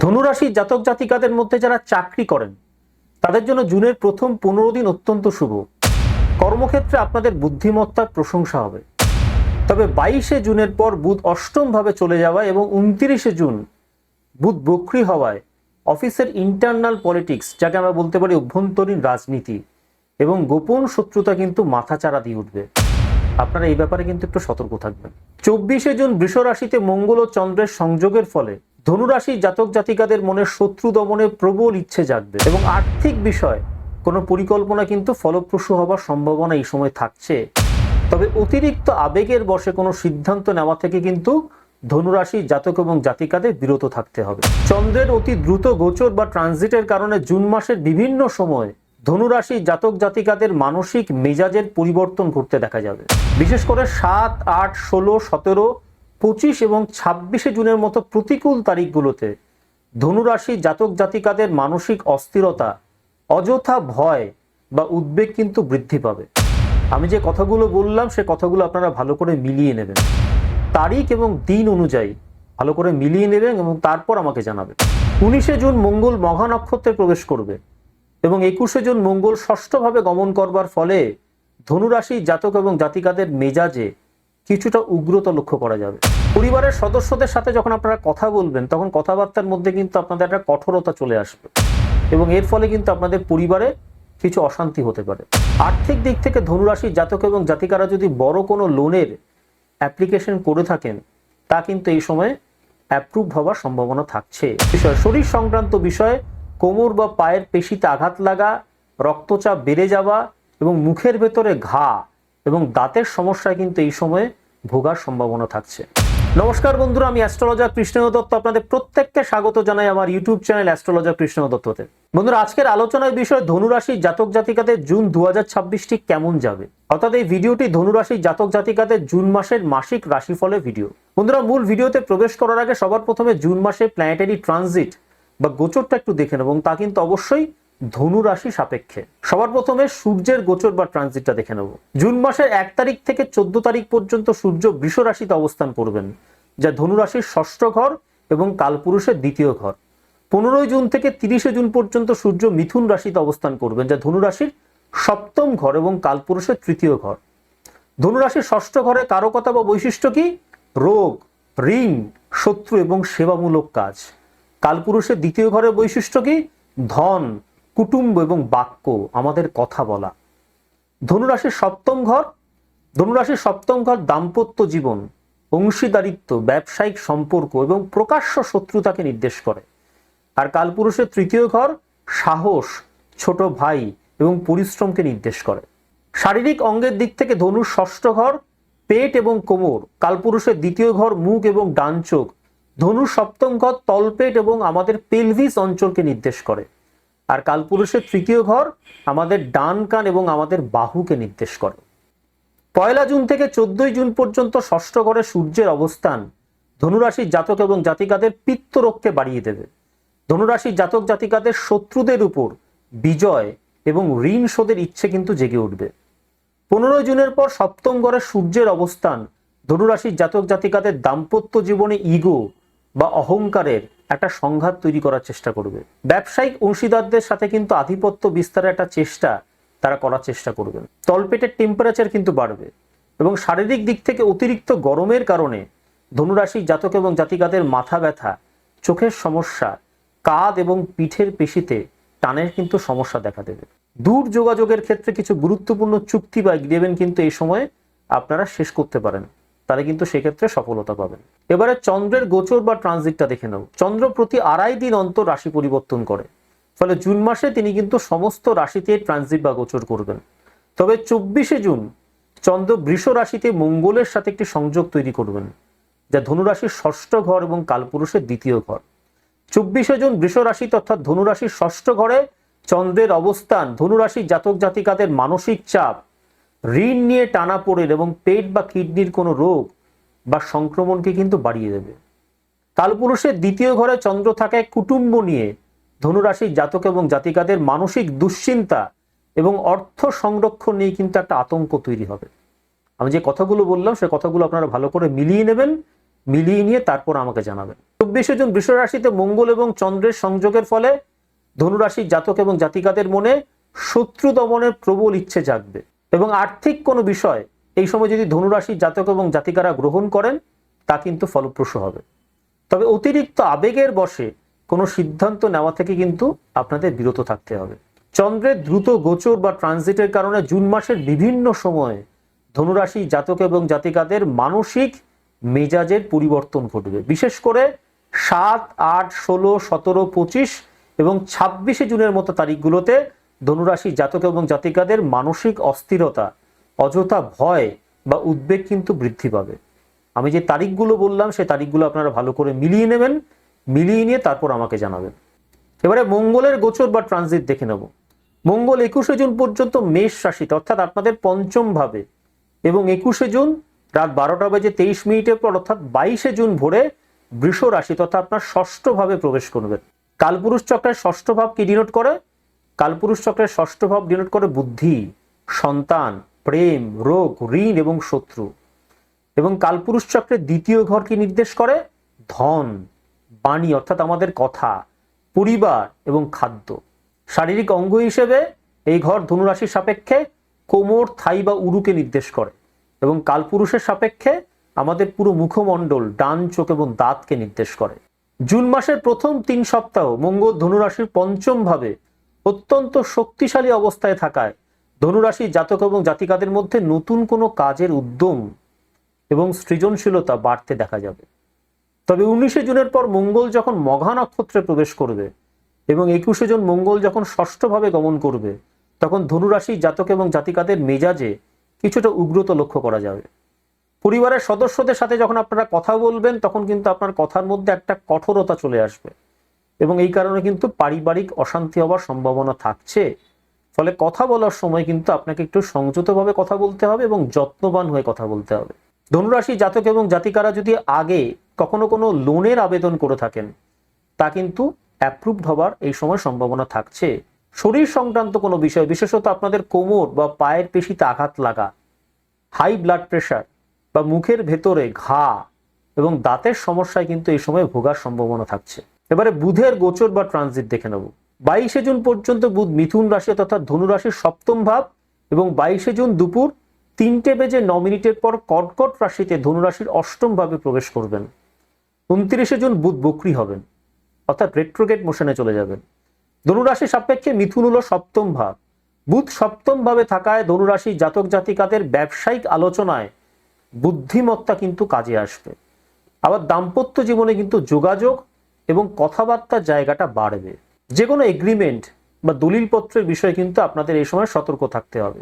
ধনুরাশি জাতক জাতিকাদের মধ্যে যারা চাকরি করেন তাদের জন্য জুনের প্রথম 15 দিন অত্যন্ত শুভ। কর্মক্ষেত্রে আপনাদের বুদ্ধিমত্তার প্রশংসা হবে। তবে 22শে জুনের পর বুধ অষ্টম ভাবে চলে যাওয়া এবং 29শে জুন বুধ বক্রী হওয়ায় অফিসের ইন্টারনাল পলিটিক্স, যাকে আমরা বলতে পারি অভ্যন্তরীণ রাজনীতি এবং গোপন শত্রুতা কিন্তু মাথাচাড়া দিয়ে উঠবে। আপনারা এই ব্যাপারে কিন্তু একটু সতর্ক থাকবেন। 24শে জুন বৃষ রাশিতে মঙ্গল ও চন্দ্রের সংযোগের ফলে ধনুরাশি জাতক জাতিকাদের মনে শত্রু দমনে প্রবল ইচ্ছে জাগবে এবং আর্থিক বিষয় কোনো পরিকল্পনা কিন্তু ফলপ্রসূ হবার সম্ভাবনা এই সময় থাকছে। তবে অতিরিক্ত আবেগের বশে কোনো সিদ্ধান্ত নেওয়া থেকে কিন্তু ধনুরাশি জাতক এবং জাতিকাদের বিরত থাকতে হবে। চন্দ্রের অতি দ্রুত গোচর বা ট্রানজিটের কারণে জুন মাসের বিভিন্ন সময় ধনুরাশি জাতক জাতিকাদের মানসিক মেজাজের পরিবর্তন ঘটতে দেখা যাবে। বিশেষ করে 7, 8, 16, 17, 25 এবং 26শে জুনের মতো প্রতিকূল তারিখগুলোতে ধনুরাশি জাতক জাতিকাদের মানসিক অস্থিরতা, অযথা ভয় বা উদ্বেগ কিন্তু বৃদ্ধি পাবে। আমি যে কথাগুলো বললাম সে কথাগুলো আপনারা ভালো করে মিলিয়ে নেবেন, তারিখ এবং দিন অনুযায়ী ভালো করে মিলিয়ে নেবেন এবং তারপর আমাকে জানাবেন। 19শে জুন মঙ্গল মঘা নক্ষত্রে প্রবেশ করবে এবং 21শে জুন মঙ্গল ষষ্ঠভাবে গমন করবার ফলে ধনুরাশি জাতক এবং জাতিকাদের মেজাজে কিছুটা উগ্রতা লক্ষ্য করা যাবে। পরিবারের সদস্যদের সাথে যখন আপনারা কথা বলবেন তখন কথাবার্তার মধ্যে কিন্তু আপনাদের একটা কঠোরতা চলে আসবে এবং এর ফলে কিন্তু আপনাদের পরিবারে কিছু অশান্তি হতে পারে। আর্থিক দিক থেকে ধনুরাশি জাতক এবং জাতিকারা যদি বড় কোনো লোনের অ্যাপ্লিকেশন করে থাকেন তা কিন্তু এই সময়ে অ্যাপ্রুভ হওয়ার সম্ভাবনা থাকছে। শরীর সংক্রান্ত বিষয়ে কোমর বা পায়ের পেশিতে আঘাত লাগা, রক্তচাপ বেড়ে যাওয়া এবং মুখের ভেতরে ঘা এবং দাঁতের সমস্যায় কিন্তু এই সময়ে ভোগার সম্ভাবনা থাকছে। নমস্কার বন্ধুরা, আমি অ্যাস্ট্রোলজার কৃষ্ণেন্দু দত্ত আপনাদের প্রত্যেককে স্বাগত জানাই আমার ইউটিউব চ্যানেল অ্যাস্ট্রোলজার কৃষ্ণেন্দু দত্ততে। বন্ধুরা, আজকের আলোচনার বিষয় ধনুরাশি জাতক জাতিকাদের জুন 2026 ঠিক কেমন যাবে। অর্থাৎ এই ভিডিওটি ধনুরাশি জাতক জাতিকাদের জুন মাসের মাসিক রাশিফলের ভিডিও। বন্ধুরা, মূল ভিডিওতে প্রবেশ করার আগে সবার প্রথমে জুন মাসে প্ল্যানেটারি ট্রানজিট বা গোচরটা একটু দেখে নেব এবং তা কিন্তু অবশ্যই ধনুরাশি সাপেক্ষে। সবার প্রথমে সূর্যের গোচর বা ট্রানজিটটা দেখে নেব। জুন মাসের 1 তারিখ থেকে 14 তারিখ পর্যন্ত সূর্য বৃষ রাশিতে অবস্থান করবেন, যা ধনুরাশির ষষ্ঠ ঘর এবং কালপুরুষের দ্বিতীয় ঘর। 15 জুন থেকে 30শে জুন পর্যন্ত সূর্য মিথুন রাশিতে অবস্থান করবেন, যা ধনুরাশির সপ্তম ঘর এবং কালপুরুষের তৃতীয় ঘর। ধনুরাশির ষষ্ঠ ঘরে কারকতা বা বৈশিষ্ট্য কি? রোগ, ঋণ, শত্রু এবং সেবামূলক কাজ। কালপুরুষের দ্বিতীয় ঘরের বৈশিষ্ট্য কি? ধন, কুটুম্ব এবং বাক্য, আমাদের কথা বলা। ধনুরাশির সপ্তম ঘর দাম্পত্য জীবন, অংশীদারিত্ব, ব্যবসায়িক সম্পর্ক এবং প্রকাশ্য শত্রুতাকে নির্দেশ করে। আর কালপুরুষের তৃতীয় ঘর সাহস, ছোট ভাই এবং পরিশ্রমকে নির্দেশ করে। শারীরিক অঙ্গের দিক থেকে ধনুর ষষ্ঠ ঘর পেট এবং কোমর, কালপুরুষের দ্বিতীয় ঘর মুখ এবং ডান চোখ, ধনুর সপ্তম ঘর তলপেট এবং আমাদের পেলভিস অঞ্চলকে নির্দেশ করে। আর কালপুরুষের তৃতীয় ঘর আমাদের ডান কান এবং আমাদের বাহুকে নির্দেশ করে। 1 জুন থেকে 14 জুন পর্যন্ত ষষ্ঠ ঘরে সূর্যের অবস্থান ধনুরাশির জাতক এবং জাতিকাদের পিত্তরোগকে বাড়িয়ে দেবে। ধনুরাশির জাতক জাতিকাদের শত্রুদের উপর বিজয় এবং ঋণ শোধের ইচ্ছে কিন্তু জেগে উঠবে। 15 জুনের পর সপ্তম ঘরে সূর্যের অবস্থান ধনুরাশির জাতক জাতিকাদের দাম্পত্য জীবনে ইগো বা অহংকারের একটা সংঘাত তৈরি করার চেষ্টা করবে। ব্যবসায়িক অংশীদারদের সাথে কিন্তু আধিপত্য বিস্তারের একটা চেষ্টা তারা করার চেষ্টা করবেন। তলপেটের টেম্পারেচার কিন্তু বাড়বে এবং শারীরিক দিক থেকে অতিরিক্ত গরমের কারণে ধনুরাশির জাতক এবং জাতিকাদের মাথা ব্যথা, চোখের সমস্যা, কাঁধ এবং পিঠের পেশিতে টানের কিন্তু সমস্যা দেখা দেবে। দূর যোগাযোগের ক্ষেত্রে কিছু গুরুত্বপূর্ণ চুক্তি বা এগ্রিমেন্ট কিন্তু এই সময়ে আপনারা শেষ করতে পারেন, তাহলে কিন্তু সেক্ষেত্রে সফলতা পাবেন। এবারে চন্দ্রের গোচর বা ট্রানজিটটা দেখে নেব। চন্দ্র প্রতি 2.5 দিন অন্তর রাশি পরিবর্তন করে, ফলে জুন মাসে তিনি কিন্তু সমস্ত রাশিতে ট্রানজিট বা গোচর করবেন। তবে 24শে জুন চন্দ্র বৃষ রাশিতে মঙ্গলের সাথে একটি সংযোগ তৈরি করবেন, যা ধনুরাশির ষষ্ঠ ঘর এবং কালপুরুষের দ্বিতীয় ঘর। 24শে জুন বৃষ রাশিতে অর্থাৎ ধনুরাশির ষষ্ঠ ঘরে চন্দ্রের অবস্থান ধনুরাশির জাতক জাতিকাদের মানসিক চাপ, ঋণ নিয়ে টানাপোড়েন এবং পেট বা কিডনির কোনো রোগ বা সংক্রমণকে কিন্তু বাড়িয়ে দেবে। কালপুরুষের দ্বিতীয় ঘরে চন্দ্র থাকায় কুটুম্ব নিয়ে ধনুরাশির জাতক এবং জাতিকাদের মানসিক দুশ্চিন্তা এবং অর্থ সংরক্ষণ নিয়ে কিন্তু একটা আতঙ্ক তৈরি হবে। আমি যে কথাগুলো বললাম সে কথাগুলো আপনারা ভালো করে মিলিয়ে নেবেন মিলিয়ে নিয়ে তারপর আমাকে জানাবেন। 24শে জুন বৃষ রাশিতে মঙ্গল এবং চন্দ্রের সংযোগের ফলে ধনুরাশির জাতক এবং জাতিকাদের মনে শত্রু দমনের প্রবল ইচ্ছে জাগবে এবং আর্থিক কোনো বিষয় এই সময় যদি ধনুরাশির জাতক এবং জাতিকারা গ্রহণ করেন তা কিন্তু ফলপ্রসূ হবে। তবে অতিরিক্ত আবেগের বশে কোনো সিদ্ধান্ত নেওয়া থেকে কিন্তু আপনাদের বিরত থাকতে হবে। চন্দ্রের দ্রুত গোচর বা ট্রানজিটের কারণে জুন মাসের বিভিন্ন সময়ে ধনুরাশি জাতক এবং জাতিকাদের মানসিক মেজাজের পরিবর্তন ঘটবে। বিশেষ করে 7, 8, 16, 17, 25 এবং 26শে জুনের মতো তারিখগুলোতে ধনুরাশি জাতক এবং জাতিকাদের মানসিক অস্থিরতা, অযথা ভয় বা উদ্বেগ কিন্তু বৃদ্ধি পাবে। আমি যে তারিখগুলো বললাম সেই তারিখগুলো আপনারা ভালো করে মিলিয়ে নেবেন, মিলিয়ে নিয়ে তারপর আমাকে জানাবেন। এবারে মঙ্গলের গোচর বা ট্রানজিট দেখে নেব। মঙ্গল 21শে জুন পর্যন্ত মেষ রাশিতে অর্থাৎ আপনাদের পঞ্চম ভাবে এবং 21শে জুন রাত 12:23 পর অর্থাৎ 22শে জুন ভোরে বৃষ রাশিতে অর্থাৎ আপনার ষষ্ঠ ভাবে প্রবেশ করবেন। কালপুরুষ চক্রের ষষ্ঠ ভাব কি ডিনোট করে? কালপুরুষ চক্রের ষষ্ঠ ভাব ডিনোট করে বুদ্ধি, সন্তান, প্রেম, রোগ, ঋণ এবং শত্রু। এবং কালপুরুষ চক্রের দ্বিতীয় ঘর কি নির্দেশ করে? ধন, বাণী অর্থাৎ আমাদের কথা, পরিবার এবং খাদ্য। শারীরিক অঙ্গ হিসেবে এই ঘর ধনুরাশির সাপেক্ষে কোমর, থাই বা উরুকে নির্দেশ করে এবং কালপুরুষের সাপেক্ষে আমাদের পুরো মুখমণ্ডল, ডান চোখ এবং দাঁতকে নির্দেশ করে। জুন মাসের প্রথম 3 সপ্তাহ মঙ্গল ধনুরাশির পঞ্চম ভাবে অত্যন্ত শক্তিশালী অবস্থায় থাকায় ধনুরাশির জাতক এবং জাতিকাদের মধ্যে নতুন কোনো কাজের উদ্যম এবং সৃজনশীলতা বাড়তে দেখা যাবে। তবে 19শে জুনের পর মঙ্গল যখন মঘা নক্ষত্রে প্রবেশ করবে এবং 21শে জুন মঙ্গল যখন ষষ্ঠ ভাবে গমন করবে তখন ধনুরাশির জাতক এবং জাতিকাদের মেজাজে কিছুটা উগ্রতা লক্ষ্য করা যাবে। পরিবারের সদস্যদের সাথে যখন আপনারা কথা বলবেন তখন কিন্তু আপনার কথার মধ্যে একটা কঠোরতা চলে আসবে এবং এই কারণে কিন্তু পারিবারিক অশান্তি হওয়ার সম্ভাবনা থাকছে। ফলে কথা বলার সময় কিন্তু আপনাকে একটু সংযতভাবে কথা বলতে হবে এবং যত্নবান হয়ে কথা বলতে হবে। ধনুরাশি জাতক এবং জাতিকারা যদি আগে কখনো কোনো লোনের আবেদন করে থাকেন তা কিন্তু অ্যাপ্রুভড হবার এই সময় সম্ভাবনা থাকছে। শরীর সংক্রান্ত কোনো বিষয়, বিশেষত আপনাদের কোমর বা পায়ের পেশিতে আঘাত লাগা, হাই ব্লাড প্রেশার বা মুখের ভেতরে ঘা এবং দাঁতের সমস্যায় কিন্তু এই সময় ভোগার সম্ভাবনা থাকছে। এবারে বুধের গোচর বা ট্রানজিট দেখে নেব। 22শে জুন পর্যন্ত বুধ মিথুন রাশি তথা ধনুরাশির সপ্তম ভাব এবং 22শে জুন দুপুর 3:09 পর কর্কট রাশিতে ধনুরাশির অষ্টম ভাবে প্রবেশ করবেন। 29শে জুন বুধ বক্রী হবেন অর্থাৎ রেট্রোগেট মোশনে চলে যাবেন। ধনুরাশি সাপেক্ষে মিথুন হলো সপ্তম ভাব। বুধ সপ্তম ভাবে থাকায় ধনুরাশি জাতক জাতিকাদের ব্যবসায়িক আলোচনায় বুদ্ধিমত্তা কিন্তু কাজে আসবে। আবার দাম্পত্য জীবনে কিন্তু যোগাযোগ এবং কথাবার্তার জায়গাটা বাড়বে। যে কোনো এগ্রিমেন্ট বা দলিলপত্রের বিষয়ে কিন্তু আপনাদের এই সময় সতর্ক থাকতে হবে।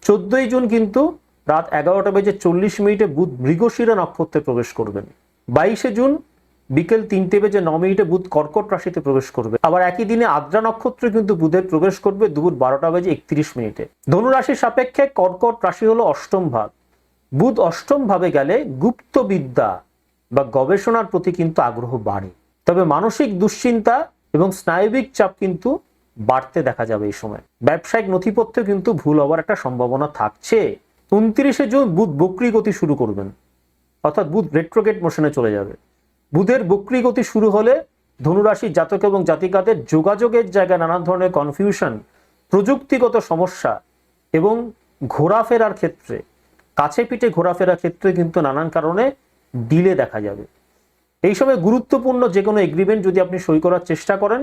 14ই জুন কিন্তু রাত 11:40 বুধ মৃগশিরা নক্ষত্রে প্রবেশ করবেন। 22শে জুন বিকেল 3:09 বুধ কর্কট রাশিতে প্রবেশ করবে। আবার একই দিনে আদ্রা নক্ষত্রে কিন্তু বুধের প্রবেশ করবে দুপুর 12:31। ধনুরাশির সাপেক্ষে কর্কট রাশি হলো অষ্টম ভাব। বুধ অষ্টম ভাবে গেলে গুপ্ত বিদ্যা বা গবেষণার প্রতি কিন্তু আগ্রহ বাড়ে। তবে মানসিক দুশ্চিন্তা এবং স্নায়বিক চাপ কিন্তু বাড়তে দেখা যাবে এই সময়। ব্যবসায়িক নথিপত্রে কিন্তু ভুল হওয়ার একটা সম্ভাবনা থাকছে। 29শে জুন বুধ বক্রী গতি শুরু করবেন অর্থাৎ বুধ রেট্রোগেট মোশনে চলে যাবে। বুধের বক্রী গতি শুরু হলে ধনুরাশির জাতক এবং জাতিকাদের যোগাযোগের জায়গায় নানান ধরনের কনফিউশন, প্রযুক্তিগত সমস্যা এবং ঘোরাফেরার ক্ষেত্রে, কাছে পিঠে ঘোরাফেরার ক্ষেত্রে কিন্তু নানান কারণে ডিলে দেখা যাবে। এই সময় গুরুত্বপূর্ণ যে কোনো এগ্রিমেন্ট যদি আপনি সই করার চেষ্টা করেন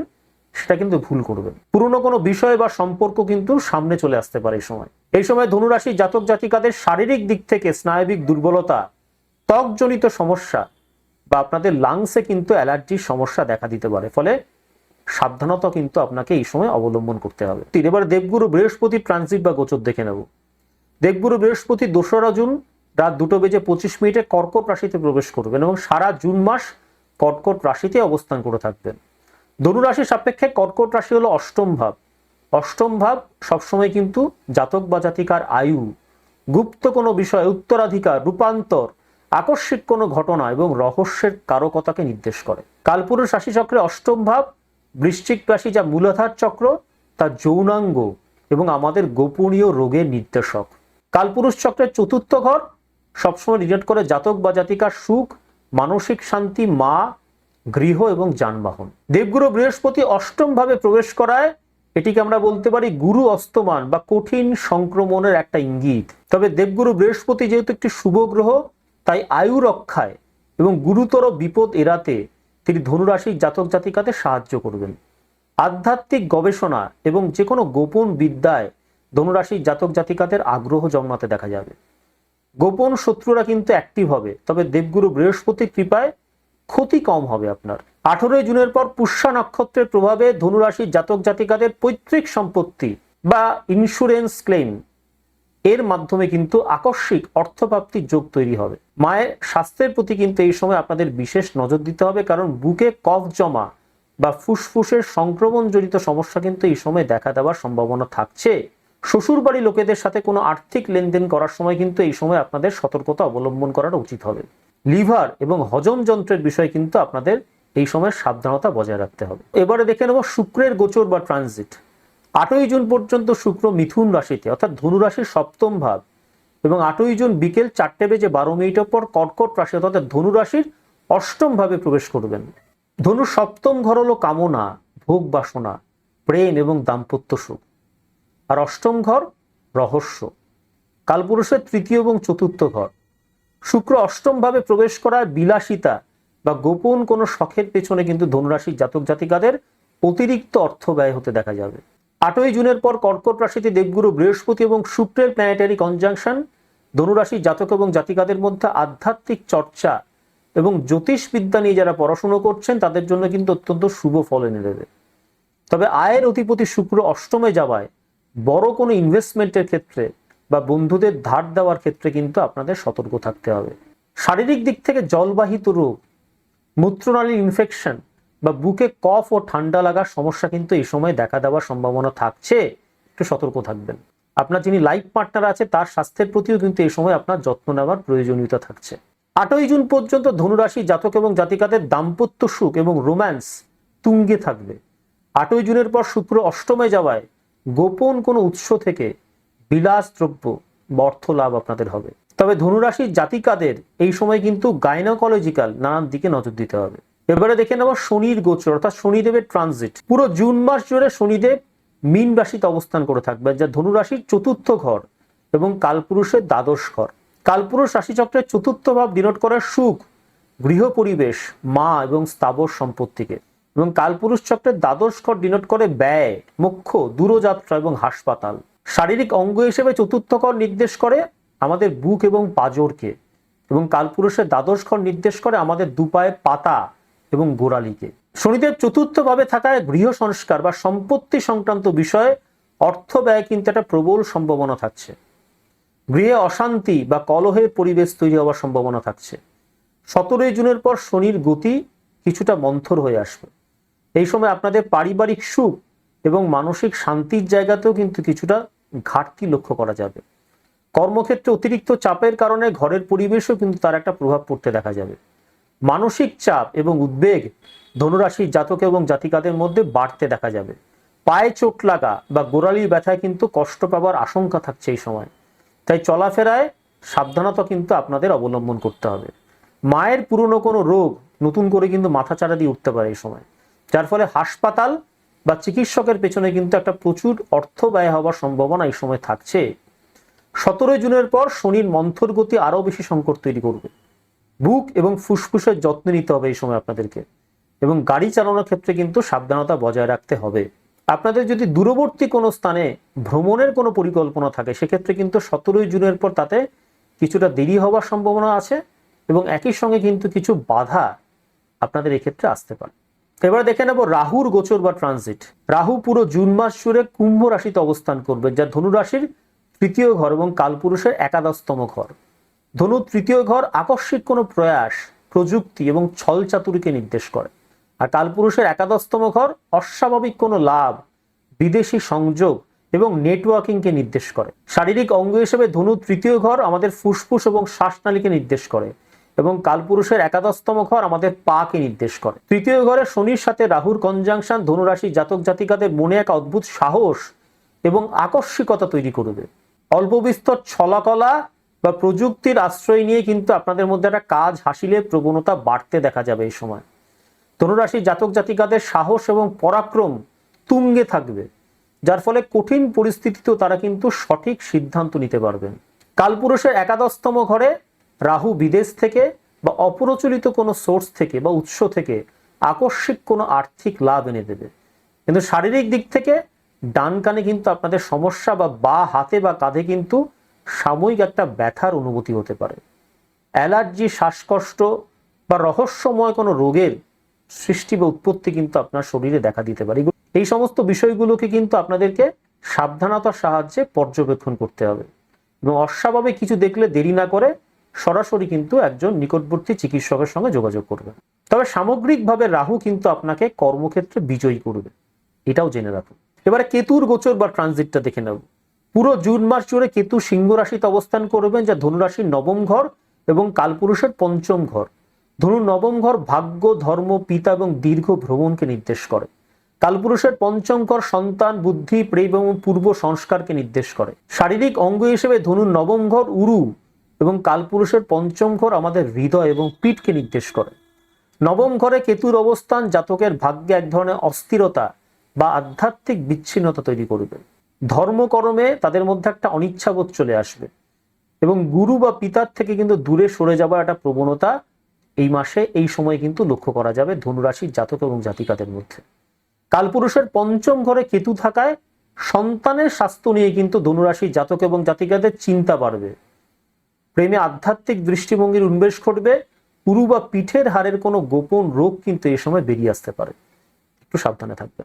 সেটা কিন্তু ভুল করবেন। পুরনো কোনো বিষয় বা সম্পর্ক কিন্তু সামনে চলে আসতে পারে এই সময় ধনুরাশি জাতক জাতিকাদের শারীরিক দিক থেকে স্নায়বিক দুর্বলতা, ত্বকজনিত সমস্যা বা আপনাদের লাংসে কিন্তু অ্যালার্জির সমস্যা দেখা দিতে পারে। ফলে সাবধানতা কিন্তু আপনাকে এই সময় অবলম্বন করতে হবে। এবার দেবগুরু বৃহস্পতির ট্রানজিট বা গোচর দেখে নেব। দেবগুরু বৃহস্পতি 2রা জুন রাত 2:25 কর্কট রাশিতে প্রবেশ করবেন এবং সারা জুন মাস কর্কট রাশিতে অবস্থান করে থাকবেন। ধনুরাশির সাপেক্ষে কর্কট রাশি হলো অষ্টম ভাব। অষ্টম ভাব সবসময় কিন্তু জাতক বা জাতিকার আয়ু, গুপ্ত কোনো বিষয়, উত্তরাধিকার, রূপান্তর, আকস্মিক কোনো ঘটনা এবং রহস্যের কারকতাকে নির্দেশ করে। কালপুরুষ রাশি চক্রে অষ্টম ভাব বৃশ্চিক রাশি, যা মূলাধার চক্র, তার যৌনাঙ্গ এবং আমাদের গোপনীয় রোগের নির্দেশক। কালপুরুষ চক্রের চতুর্থ ঘর সবসময় রিলেট করে জাতক বা জাতিকার সুখ, মানসিক শান্তি, মা, গৃহ এবং যানবাহন। দেবগুরু বৃহস্পতি অষ্টম ভাবে প্রবেশ করায় এটিকে আমরা বলতে পারি গুরু অস্তমান বা কঠিন সংক্রমণের একটা ইঙ্গিত। তবে দেবগুরু বৃহস্পতি যেহেতু একটি শুভ গ্রহ, তাই আয়ু রক্ষায় এবং গুরুতর বিপদ এড়াতে তিনি ধনুরাশির জাতক জাতিকাদের সাহায্য করবেন। আধ্যাত্মিক গবেষণা এবং যে কোনো গোপন বিদ্যায় ধনুরাশির জাতক জাতিকাদের আগ্রহ জন্মাতে দেখা যাবে। গোপন শত্রুরা কিন্তু অ্যাক্টিভ হবে, তবে দেবগুরু বৃহস্পতির কৃপায় ক্ষতি কম হবে আপনার। 18 জুনের পর পুষ্যা নক্ষত্রের প্রভাবে ধনুরাশির জাতক জাতিকাদের পৈতৃক সম্পত্তি বা ইন্স্যুরেন্স ক্লেম এর মাধ্যমে কিন্তু আকস্মিক অর্থপ্রাপ্তির যোগ তৈরি হবে। মায়ের স্বাস্থ্যের প্রতি কিন্তু এই সময় আপনাদের বিশেষ নজর দিতে হবে, কারণ বুকে কফ জমা বা ফুসফুসের সংক্রমণ জনিত সমস্যা কিন্তু এই সময় দেখা দেওয়ার সম্ভাবনা থাকছে। শ্বশুর বাড়ি লোকেদের সাথে কোনো আর্থিক লেনদেন করার সময় কিন্তু এই সময় আপনাদের সতর্কতা অবলম্বন করাটা উচিত হবে। লিভার এবং হজম যন্ত্রের বিষয়ে কিন্তু আপনাদের এই সময় সাবধানতা বজায় রাখতে হবে। এবারে দেখে নেব শুক্রের গোচর বা ট্রানজিট। 8ই জুন পর্যন্ত শুক্র মিথুন রাশিতে অর্থাৎ ধনুরাশির সপ্তম ভাব এবং 8ই জুন বিকেল 4:12 পর কর্কট রাশি অর্থাৎ ধনুরাশির অষ্টম ভাবে প্রবেশ করবেন। ধনুর সপ্তম ঘর হলো কামনা, ভোগ বাসনা, প্রেম এবং দাম্পত্য সুখ, আর অষ্টম ঘর রহস্য, কালপুরুষের তৃতীয় এবং চতুর্থ ঘর। শুক্র অষ্টম ভাবে প্রবেশ করার বিলাসিতা বা গোপন কোনো শখের পেছনে কিন্তু ধনুরাশির জাতক জাতিকাদের অতিরিক্ত অর্থ ব্যয় হতে দেখা যাবে। 8ই জুনের পর কর্কট রাশিতে দেবগুরু বৃহস্পতি এবং শুক্রের প্ল্যানেটারি কনজাংশন ধনুরাশির জাতক এবং জাতিকাদের মধ্যে আধ্যাত্মিক চর্চা এবং জ্যোতিষবিদ্যা নিয়ে যারা পড়াশোনা করছেন তাদের জন্য কিন্তু অত্যন্ত শুভ ফল এনে দেবে। তবে আয়ের অধিপতি শুক্র অষ্টমে যাওয়ায় বড় কোনো ইনভেস্টমেন্টের ক্ষেত্রে বা বন্ধুদের ধার দেওয়ার ক্ষেত্রে কিন্তু আপনাদের সতর্ক থাকতে হবে। শারীরিক দিক থেকে জলবাহিত রোগ, মূত্রনালীর ইনফেকশন বা বুকে কফ ও ঠান্ডা লাগার সমস্যা কিন্তু এই সময় দেখা দেওয়ার সম্ভাবনা থাকছে, একটু সতর্ক থাকবেন। আপনার যিনি লাইফ পার্টনার আছে তার স্বাস্থ্যের প্রতিও কিন্তু এই সময় আপনার যত্ন নেওয়ার প্রয়োজনীয়তা থাকছে। 8ই জুন পর্যন্ত ধনুরাশি জাতক এবং জাতিকাদের দাম্পত্য সুখ এবং রোম্যান্স তুঙ্গে থাকবে। 8ই জুনের পর শুক্র অষ্টমে যাওয়ায় গোপন কোনো উৎস থেকে বিলাস দ্রব্য বা অর্থ লাভ আপনাদের হবে। তবে ধনুরাশির জাতিকাদের এই সময় কিন্তু গাইনোকোলজিক্যাল নানান দিকে নজর দিতে হবে। এবারে দেখে নেব শনির গোচর অর্থাৎ শনিদেবের ট্রানজিট। পুরো জুন মাস জুড়ে শনিদেব মীন রাশিতে অবস্থান করে থাকবে, যা ধনুরাশির চতুর্থ ঘর এবং কালপুরুষের দ্বাদশ ঘর। কালপুরুষ রাশিচক্রের চতুর্থ ভাব ডিনোট করে সুখ, গৃহ পরিবেশ, মা এবং স্থাবর সম্পত্তিকে, এবং কালপুরুষ চক্রের দ্বাদশ ঘর ডিনোট করে ব্যয়, মোক্ষ, দূরযাত্রা এবং হাসপাতাল। শারীরিক অঙ্গ হিসেবে চতুর্থ ঘর নির্দেশ করে আমাদের বুক এবং পাঁজরকে, এবং কালপুরুষের দ্বাদশ ঘর নির্দেশ করে আমাদের দুপায়ের পাতা এবং গোড়ালিকে। শনিদেব চতুর্থ ভাবে থাকায় গৃহ সংস্কার বা সম্পত্তি সংক্রান্ত বিষয়ে অর্থ ব্যয় কিন্তু একটা প্রবল সম্ভাবনা থাকছে। গৃহে অশান্তি বা কলহের পরিবেশ তৈরি হওয়ার সম্ভাবনা থাকছে। 17ই জুনের পর শনির গতি কিছুটা মন্থর হয়ে আসবে। এই সময় আপনাদের পারিবারিক সুখ এবং মানসিক শান্তির জায়গাতেও কিন্তু কিছুটা ঘাটতি লক্ষ্য করা যাবে। কর্মক্ষেত্রে অতিরিক্ত চাপের কারণে ঘরের পরিবেশও কিন্তু তার একটা প্রভাব পড়তে দেখা যাবে। মানসিক চাপ এবং উদ্বেগ ধনুরাশির জাতক এবং জাতিকাদের মধ্যে বাড়তে দেখা যাবে। পায়ে চোট লাগা বা গোড়ালির ব্যথায় কিন্তু কষ্ট পাওয়ার আশঙ্কা থাকছে এই সময়, তাই চলাফেরায় সাবধানতা কিন্তু আপনাদের অবলম্বন করতে হবে। মায়ের পুরনো কোনো রোগ নতুন করে কিন্তু মাথাচাড়া দিয়ে উঠতে পারে এই সময়, যার ফলে হাসপাতাল বা চিকিৎসকের পেছনে কিন্তু একটা প্রচুর অর্থ ব্যয় হওয়ার সম্ভাবনা এই সময় থাকছে। 17 জুনের পর শনির মন্থর গতি আরো বেশি সংকট তৈরি করবে। বুক এবং ফুসফুসের যত্ন নিতে হবে এই সময় আপনাদেরকে, এবং গাড়ি চালানোর ক্ষেত্রে কিন্তু সাবধানতা বজায় রাখতে হবে। আপনাদের যদি দূরবর্তী কোনো স্থানে ভ্রমণের কোনো পরিকল্পনা থাকে সেক্ষেত্রে কিন্তু 17 জুনের পর তাতে কিছুটা দেরি হওয়ার সম্ভাবনা আছে, এবং একই সঙ্গে কিন্তু কিছু বাধা আপনাদের এক্ষেত্রে আসতে পারে। এবার দেখে নেব রাহুর গোচর বা ট্রানজিট। রাহু পুরো জুন মাস জুড়ে কুম্ভ রাশিতে অবস্থান করবে, যা ধনু রাশির তৃতীয় ঘর এবং কালপুরুষের একাদশতম ঘর। ধনু তৃতীয় ঘর আকস্মিক কোনো প্রয়াস, প্রযুক্তি এবং ছল চাতুরিকে নির্দেশ করে, আর কালপুরুষের একাদশতম ঘর অস্বাভাবিক কোনো লাভ, বিদেশি সংযোগ এবং নেটওয়ার্কিংকে নির্দেশ করে। শারীরিক অঙ্গ হিসেবে ধনু তৃতীয় ঘর আমাদের ফুসফুস এবং শ্বাসনালীকে নির্দেশ করে, এবং কালপুরুষের একাদশতম ঘর আমাদের পাকে নির্দেশ করে। তৃতীয় ঘরে শনির সাথে রাহুর কনজাংশন ধনুরাশি জাতক জাতিকাদের মনে এক অদ্ভুত সাহস এবং আকস্মিকতা তৈরি করবে। অল্প বিস্তর ছলাকলা বা প্রযুক্তির আশ্রয় নিয়ে কিন্তু আপনাদের মধ্যে একটা কাজ হাসিলের প্রবণতা বাড়তে দেখা যাবে এই সময়। ধনুরাশির জাতক জাতিকাদের সাহস এবং পরাক্রম তুঙ্গে থাকবে, যার ফলে কঠিন পরিস্থিতিতেও তারা কিন্তু সঠিক সিদ্ধান্ত নিতে পারবেন। কালপুরুষের একাদশতম ঘরে রাহু বিদেশ থেকে বা অপ্রচলিত কোনো সোর্স থেকে বা উৎস থেকে আকস্মিক কোনো আর্থিক লাভ এনে দেবে। কিন্তু শারীরিক দিক থেকে ডান কানে কিন্তু আপনাদের সমস্যা বা হাতে বা কাঁধে কিন্তু সাময়িক একটা ব্যথার অনুভূতি হতে পারে। অ্যালার্জি, শ্বাসকষ্ট বা রহস্যময় কোনো রোগের সৃষ্টি বা উৎপত্তি কিন্তু আপনার শরীরে দেখা দিতে পারে। এই সমস্ত বিষয়গুলোকে কিন্তু আপনাদেরকে সাবধানতার সাহায্যে পর্যবেক্ষণ করতে হবে এবং অস্বাভাবিক কিছু দেখলে দেরি না করে সরাসরি কিন্তু একজন নিকটবর্তী চিকিৎসকের সঙ্গে যোগাযোগ করবে। তবে সামগ্রিকভাবে রাহু কিন্তু আপনাকে কর্মক্ষেত্রে বিজয়ী করবে, এটাও জেনে রাখুন। এবারে কেতুর গোচর বা ট্রানজিটটা দেখে নেব। পুরো জুন মাস জুড়ে কেতু সিংহ রাশিতে অবস্থান করবেন, যা ধনুরাশির নবম ঘর এবং কালপুরুষের পঞ্চম ঘর। ধনুর নবম ঘর ভাগ্য, ধর্ম, পিতা এবং দীর্ঘ ভ্রমণকে নির্দেশ করে। কালপুরুষের পঞ্চম ঘর সন্তান, বুদ্ধি, প্রেম এবং পূর্ব সংস্কারকে নির্দেশ করে। শারীরিক অঙ্গ হিসেবে ধনুর নবম ঘর উরু এবং কালপুরুষের পঞ্চম ঘর আমাদের হৃদয় এবং পিঠকে নির্দেশ করে। নবম ঘরে কেতুর অবস্থান জাতকের ভাগ্যে এক ধরনের অস্থিরতা বা আধ্যাত্মিক বিচ্ছিন্নতা তৈরি করবে। ধর্মকর্মে তাদের মধ্যে একটা অনিচ্ছাবোধ চলে আসবে এবং গুরু বা পিতার থেকে কিন্তু দূরে সরে যাওয়ার একটা প্রবণতা এই মাসে এই সময় কিন্তু লক্ষ্য করা যাবে ধনুরাশির জাতক এবং জাতিকাদের মধ্যে। কালপুরুষের পঞ্চম ঘরে কেতু থাকায় সন্তানের স্বাস্থ্য নিয়ে কিন্তু ধনুরাশির জাতক এবং জাতিকাদের চিন্তা বাড়বে। প্রেমে আধ্যাত্মিক দৃষ্টিভঙ্গির উন্মেষ ঘটবে। পুরু বা পিঠের হাড়ের কোনো গোপন রোগ কিন্তু এই সময় বেরিয়ে আসতে পারে, একটু সাবধানে থাকবে।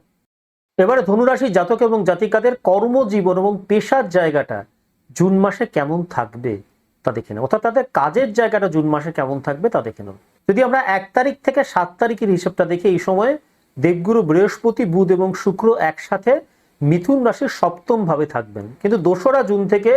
এবারে ধনুরাশির জাতক এবং জাতিকাদের কর্মজীবন এবং পেশার জায়গাটা জুন মাসে কেমন থাকবে তা দেখে নেব, অর্থাৎ তাদের কাজের জায়গাটা জুন মাসে কেমন থাকবে তা দেখে নেব। যদি আমরা 1 তারিখ থেকে 7 তারিখের হিসেবটা দেখি, এই সময়ে দেবগুরু বৃহস্পতি, বুধ এবং শুক্র একসাথে মিথুন রাশির সপ্তম ভাবে থাকবেন, কিন্তু 2রা জুন থেকে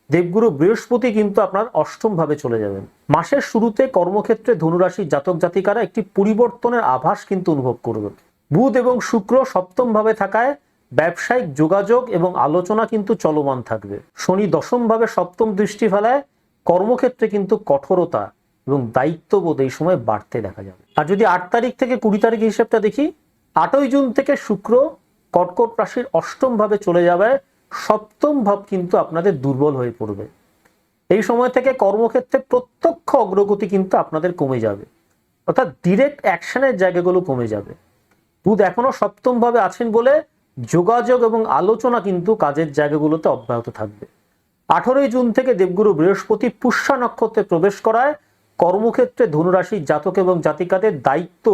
দেবগুরু বৃহস্পতি কিন্তু আপনার অষ্টম ভাবে চলে যাবেন। মাসের শুরুতে কর্মক্ষেত্রে ধনুরাশির জাতক জাতিকারা একটি পরিবর্তনের আভাস কিন্তু অনুভব করবেন। বুধ এবং শুক্র সপ্তম ভাবে থাকায় ব্যবসায়িক যোগাযোগ এবং আলোচনা কিন্তু চলমান থাকবে। শনি দশম ভাবে সপ্তম দৃষ্টি ফেলায় কর্মক্ষেত্রে কিন্তু কঠোরতা এবং দায়িত্ববোধ এই সময় বাড়তে দেখা যাবে। আর যদি 8 তারিখ থেকে 20 তারিখ হিসেবটা দেখি, 8ই জুন থেকে শুক্র কর্কট রাশির অষ্টম ভাবে চলে যাবে। সপ্তম ভাব কিন্তু আপনাদের দুর্বল হয়ে পড়বে। এই সময় থেকে কর্মক্ষেত্রে প্রত্যক্ষ অগ্রগতি কিন্তু আপনাদের কমে যাবে, অর্থাৎ ডিরেক্ট অ্যাকশনের জায়গাগুলো কমে যাবে। বুধ এখনো সপ্তম ভাবে আছেন বলে যোগাযোগ এবং আলোচনা কিন্তু কাজের জায়গাগুলোতে অব্যাহত থাকবে। 18ই জুন থেকে দেবগুরু বৃহস্পতি পুষ্যা নক্ষত্রে প্রবেশ করায় কর্মক্ষেত্রে ধনুরাশির জাতক এবং জাতিকাদের দায়িত্ব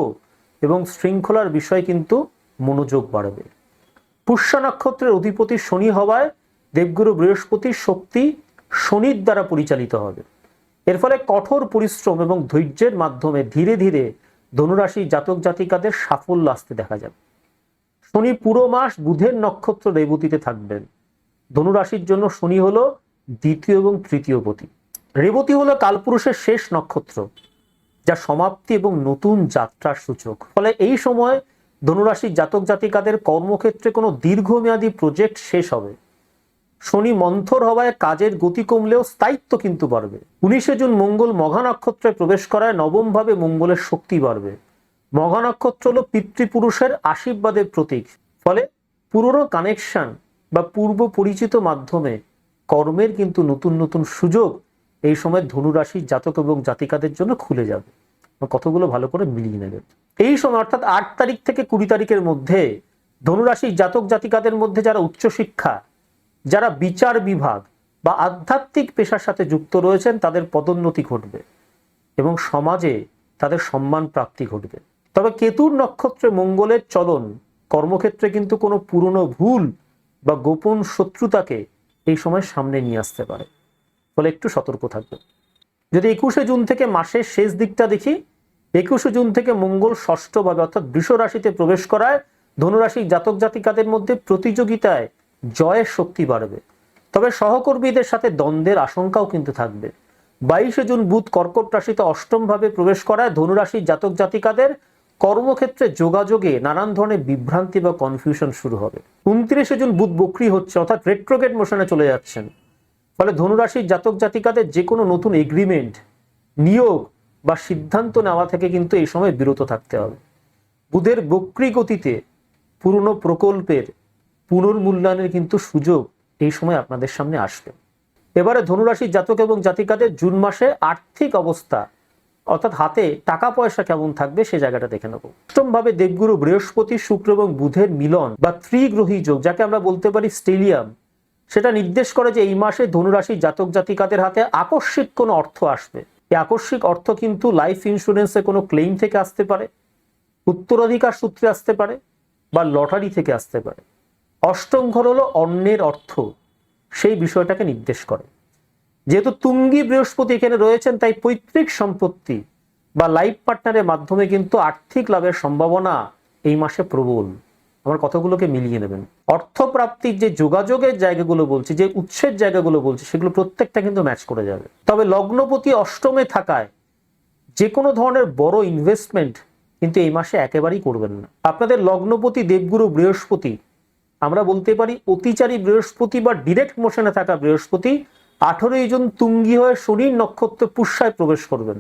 এবং শৃঙ্খলার বিষয়ে কিন্তু মনোযোগ বাড়বে। পুষ্যা নক্ষত্রের অধিপতি শনি হওয়ায় দেবগুরু বৃহস্পতির শক্তি শনির দ্বারা পরিচালিত হবে। এর ফলে কঠোর পরিশ্রম এবং ধৈর্যের মাধ্যমে ধীরে ধীরে ধনুরাশির জাতক জাতিকাদের সাফল্য আসতে দেখা যাবে। শনি পুরো মাস বুধের নক্ষত্র রেবতীতে থাকবেন। ধনুরাশির জন্য শনি হলো দ্বিতীয় এবং তৃতীয় পতি। রেবতী হলো কালপুরুষের শেষ নক্ষত্র, যা সমাপ্তি এবং নতুন যাত্রার সূচক। ফলে এই সময় ধনুরাশির জাতক জাতিকাদের কর্মক্ষেত্রে কোনো দীর্ঘমেয়াদী প্রজেক্ট শেষ হবে। শনি মন্থর হওয়ায় কাজের গতি কমলেও স্থায়িত্ব কিন্তু বাড়বে। 19শে জুন মঙ্গল মঘা নক্ষত্রে প্রবেশ করায় নবম ভাবে মঙ্গলের শক্তি বাড়বে। মঘা নক্ষত্র হলো পিতৃপুরুষের আশীর্বাদের প্রতীক। ফলে পুরনো কানেকশন বা পূর্ব পরিচিত মাধ্যমে কর্মের কিন্তু নতুন নতুন সুযোগ এই সময় ধনুরাশির জাতক এবং জাতিকাদের জন্য খুলে যাবে। কতগুলো ভালো করে মিলিয়ে নেবেন। এই সময় অর্থাৎ 8 তারিখ থেকে 20 তারিখের মধ্যে ধনুরাশির জাতক জাতিকাদের মধ্যে যারা উচ্চশিক্ষা, যারা বিচার বিভাগ বা আধ্যাত্মিক পেশার সাথে যুক্ত রয়েছেন, তাদের পদোন্নতি ঘটবে এবং সমাজে তাদের সম্মান প্রাপ্তি ঘটবে। তবে কেতুর নক্ষত্রে মঙ্গলের চলন কর্মক্ষেত্রে কিন্তু কোনো পুরনো ভুল বা গোপন শত্রুতাকে এই সময় সামনে নিয়ে আসতে পারে, ফলে একটু সতর্ক থাকবে। যদি 21শে জুন থেকে মাসের শেষ দিকটা দেখি, 21শে জুন থেকে মঙ্গল ষষ্ঠ ভাবে অর্থাৎ বৃষ রাশিতে প্রবেশ করায় ধনুরাশির জাতক জাতিকাদের মধ্যে প্রতিযোগিতায় জয়ের শক্তি বাড়বে। তবে সহকর্মীদের সাথে দ্বন্দ্বের আশঙ্কাও কিন্তু থাকবে। 22শে জুন বুধ কর্কট রাশিতে অষ্টম ভাবে প্রবেশ করায় ধনুরাশির জাতক জাতিকাদের কর্মক্ষেত্রে যোগাযোগে নানান ধরনের বিভ্রান্তি বা কনফিউশন শুরু হবে। 29শে জুন বুধ বক্রী হচ্ছে, অর্থাৎ রেট্রোগ্রেড মোশনে চলে যাচ্ছেন। ফলে ধনুরাশির জাতক জাতিকাদের যে কোনো নতুন এগ্রিমেন্ট, নিয়োগ বা সিদ্ধান্ত নেওয়া থেকে কিন্তু এই সময় বিরত থাকতে হবে। বুধের বক্রী গতিতে পুরনো প্রকল্পের পুনর্মূল্যায়নের কিন্তু সুযোগ এই সময় আপনাদের সামনে আসবে। এবারে ধনুরাশির জাতক এবং জাতিকাদের জুন মাসে আর্থিক অবস্থা অর্থাৎ হাতে টাকা পয়সা কেমন থাকবে সে জায়গাটা দেখে নেব। অষ্টমভাবে দেবগুরু বৃহস্পতি, শুক্র এবং বুধের মিলন বা ত্রিগ্রহী যোগ, যাকে আমরা বলতে পারি স্টেলিয়াম, সেটা নির্দেশ করে যে এই মাসে ধনুরাশির জাতক জাতিকাদের হাতে আকস্মিক কোনো অর্থ আসবে। এই আকস্মিক অর্থ কিন্তু লাইফ ইন্স্যুরেন্সে কোনো ক্লেম থেকে আসতে পারে, উত্তরাধিকার সূত্রে আসতে পারে বা লটারি থেকে আসতে পারে। অষ্টম ঘর হলো অন্যের অর্থ, সেই বিষয়টাকে নির্দেশ করে। যেহেতু তুঙ্গী বৃহস্পতি এখানে রয়েছেন, তাই পৈতৃক সম্পত্তি বা লাইফ পার্টনারের মাধ্যমে কিন্তু আর্থিক লাভের সম্ভাবনা এই মাসে প্রবল। আমার কথাগুলোকে মিলিয়ে নেবেন। অর্থপ্রাপ্তির যে যোগাযোগের জায়গাগুলো বলছি, যে উৎসের জায়গাগুলো বলছি, সেগুলো প্রত্যেকটা কিন্তু ম্যাচ করে যাবে। তবে লগ্নপতি অষ্টমে থাকায় যে কোনো ধরনের বড় ইনভেস্টমেন্ট কিন্তু এই মাসে একেবারেই করবেন না। আপনাদের লগ্নপতি দেবগুরু বৃহস্পতি, আমরা বলতে পারি অতিচারী বৃহস্পতি বা ডিরেক্ট মোশনে থাকা বৃহস্পতি 18ই জুন তুঙ্গী হয়ে শনির নক্ষত্র পুষ্যায় প্রবেশ করবেন।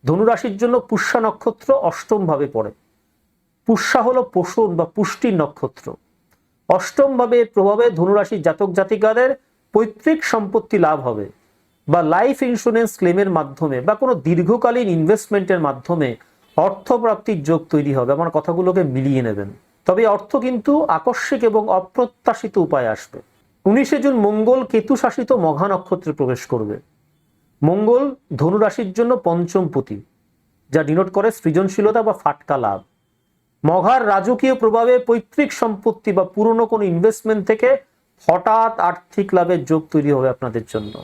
ধনুরাশির জন্য পুষ্যা নক্ষত্র অষ্টম ভাবে পড়ে। পুষ্যা হলো পোষণ বা পুষ্টির নক্ষত্র। অষ্টম ভাবের প্রভাবে ধনুরাশির জাতক জাতিকাদের পৈতৃক সম্পত্তি লাভ হবে বা লাইফ ইন্স্যুরেন্স ক্লেমের মাধ্যমে বা কোনো দীর্ঘকালীন ইনভেস্টমেন্টের মাধ্যমে অর্থপ্রাপ্তির যোগ তৈরি হবে। আমার কথাগুলোকে মিলিয়ে নেবেন। তবে অর্থ কিন্তু আকস্মিক এবং অপ্রত্যাশিত উপায়ে আসবে। 19শে জুন মঙ্গল কেতু শাসিত মঘা নক্ষত্রে প্রবেশ করবে। মঙ্গল ধনুরাশির জন্য পঞ্চমপতি, যা ডিনোট করে সৃজনশীলতা বা ফাটকা লাভ। মঘার রাজকীয় প্রভাবে পৈতৃক সম্পত্তি বা পুরনো কোনো ইনভেস্টমেন্ট থেকে হঠাৎ আর্থিক লাভের যোগ তৈরি হবে আপনাদের জন্য।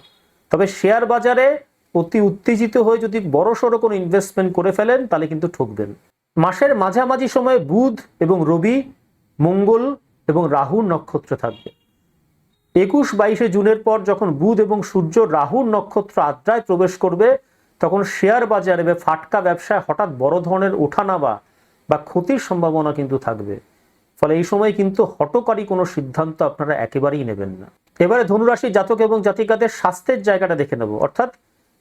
তবে শেয়ার বাজারে অতি উত্তেজিত হয়ে যদি বড়সড় কোনো ইনভেস্টমেন্ট করে ফেলেন তাহলে কিন্তু ঠকবেন। মাসের মাঝামাঝি সময়ে বুধ এবং রবি, মঙ্গল এবং রাহুর নক্ষত্র থাকবে। 21-22 জুনের পর যখন বুধ এবং সূর্য রাহুর নক্ষত্র আদ্রায় প্রবেশ করবে, তখন শেয়ার বাজারে বা ফাটকা ব্যবসায় হঠাৎ বড় ধরনের ওঠানামা বা ক্ষতির সম্ভাবনা কিন্তু থাকবে। ফলে এই সময় কিন্তু হঠকারী কোনো সিদ্ধান্ত আপনারা একেবারেই নেবেন না। এবারে ধনুরাশি জাতক এবং জাতিকাদের স্বাস্থ্যের জায়গাটা দেখে নেব, অর্থাৎ